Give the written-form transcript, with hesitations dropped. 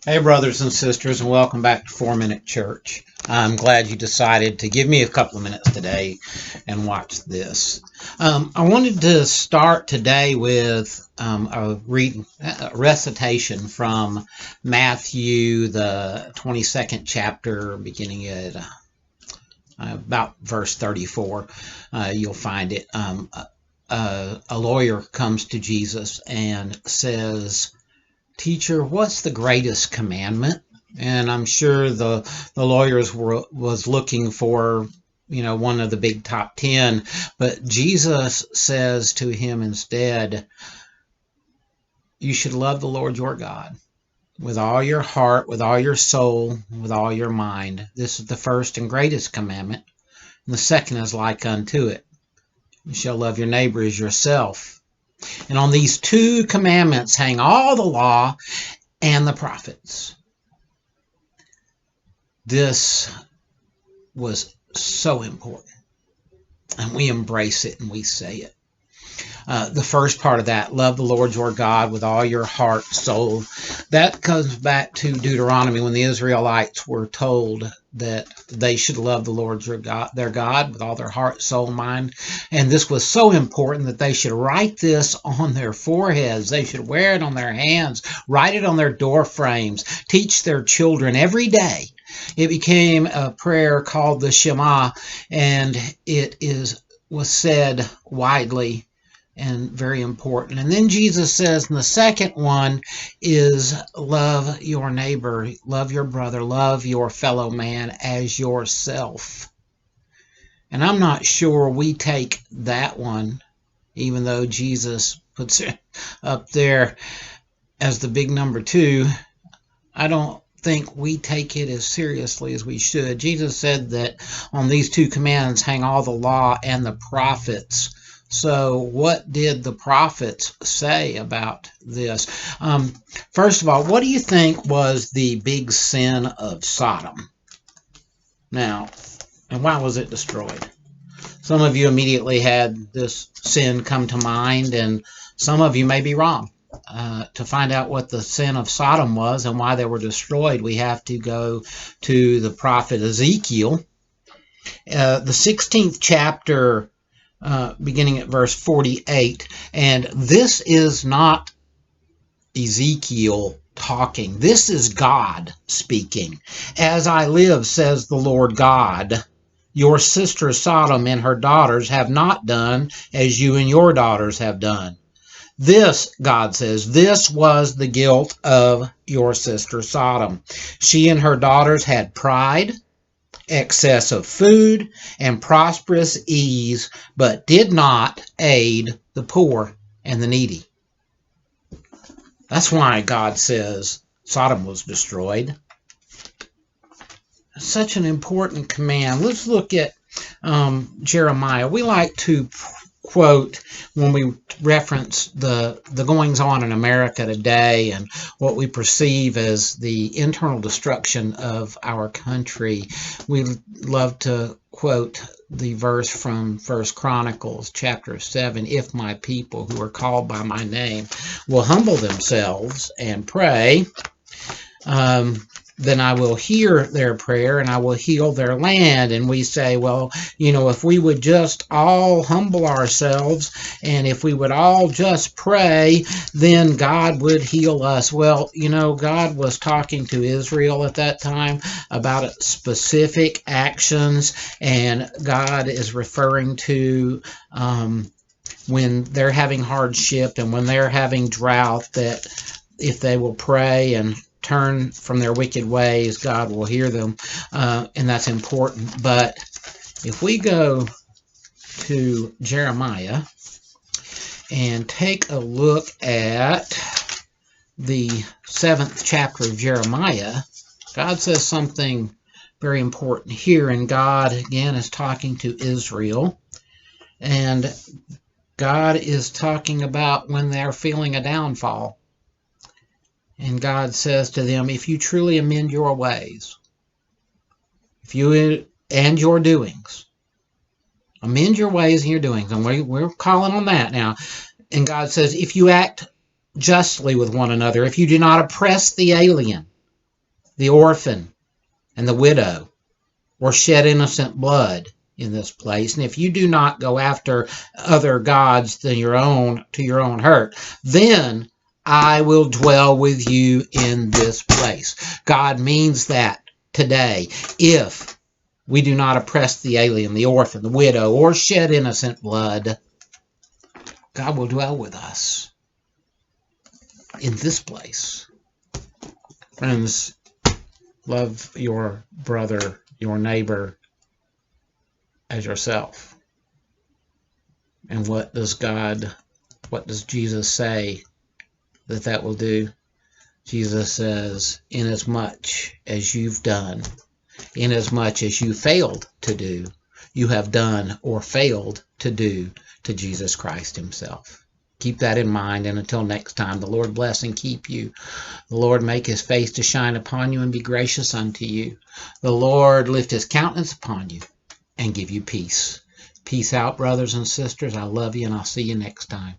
Hey, brothers and sisters, and welcome back to 4 Minute Church. I'm glad you decided to give me a couple of minutes today and watch this. I wanted to start today with a recitation from Matthew, the 22nd chapter, beginning at about verse 34. You'll find it. A lawyer comes to Jesus and says, "Teacher, what's the greatest commandment?" And I'm sure the lawyers was looking for, one of the big top 10, but Jesus says to him instead, "You should love the Lord your God with all your heart, with all your soul, with all your mind. This is the first and greatest commandment. And the second is like unto it. You shall love your neighbor as yourself." And on these two commandments hang all the law and the prophets. This was so important, and we embrace it and we say it. The first part of that, love the Lord your God with all your heart, soul, that comes back to Deuteronomy when the Israelites were told that they should love the Lord their God with all their heart, soul, mind. And this was so important that they should write this on their foreheads. They should wear it on their hands, write it on their door frames, teach their children every day. It became a prayer called the Shema, and it was said widely and very important. And then Jesus says, and the second one is love your neighbor, love your brother, love your fellow man as yourself. And I'm not sure we take that one, even though Jesus puts it up there as the big number 2. I don't think we take it as seriously as we should. Jesus said that on these two commands hang all the law and the prophets. So what did the prophets say about this? First of all, what do you think was the big sin of Sodom? Now, and why was it destroyed? Some of you immediately had this sin come to mind, and some of you may be wrong. To find out what the sin of Sodom was and why they were destroyed, we have to go to the prophet Ezekiel. The 16th chapter, beginning at verse 48. And this is not Ezekiel talking. This is God speaking. "As I live, says the Lord God, your sister Sodom and her daughters have not done as you and your daughters have done." This, God says, this was the guilt of your sister Sodom. She and her daughters had pride, excess of food, and prosperous ease, but did not aid the poor and the needy. That's why God says Sodom was destroyed. Such an important command. Let's look at Jeremiah. We like to quote when we reference the goings on in America today and what we perceive as the internal destruction of our country. We love to quote the verse from 1 Chronicles chapter 7, "If my people who are called by my name will humble themselves and pray, then I will hear their prayer and I will heal their land." And we say, well, if we would just all humble ourselves and if we would all just pray, then God would heal us. Well, God was talking to Israel at that time about specific actions, and God is referring to when they're having hardship and when they're having drought, that if they will pray and turn from their wicked ways, God will hear them, and that's important. But if we go to Jeremiah and take a look at the 7th chapter of Jeremiah, God says something very important here, and God again is talking to Israel, and God is talking about when they're feeling a downfall. And God says to them, if you truly amend your ways, if you and your doings, amend your ways and your doings, and we're calling on that now. And God says, if you act justly with one another, if you do not oppress the alien, the orphan and the widow, or shed innocent blood in this place. And if you do not go after other gods than your own to your own hurt, then I will dwell with you in this place. God means that today. If we do not oppress the alien, the orphan, the widow, or shed innocent blood, God will dwell with us in this place. Friends, love your brother, your neighbor, as yourself. And what does Jesus say that will do? Jesus says, inasmuch as you've done, inasmuch as you failed to do, you have done or failed to do to Jesus Christ himself. Keep that in mind, and until next time, the Lord bless and keep you. The Lord make his face to shine upon you and be gracious unto you. The Lord lift his countenance upon you and give you peace. Peace out, brothers and sisters. I love you, and I'll see you next time.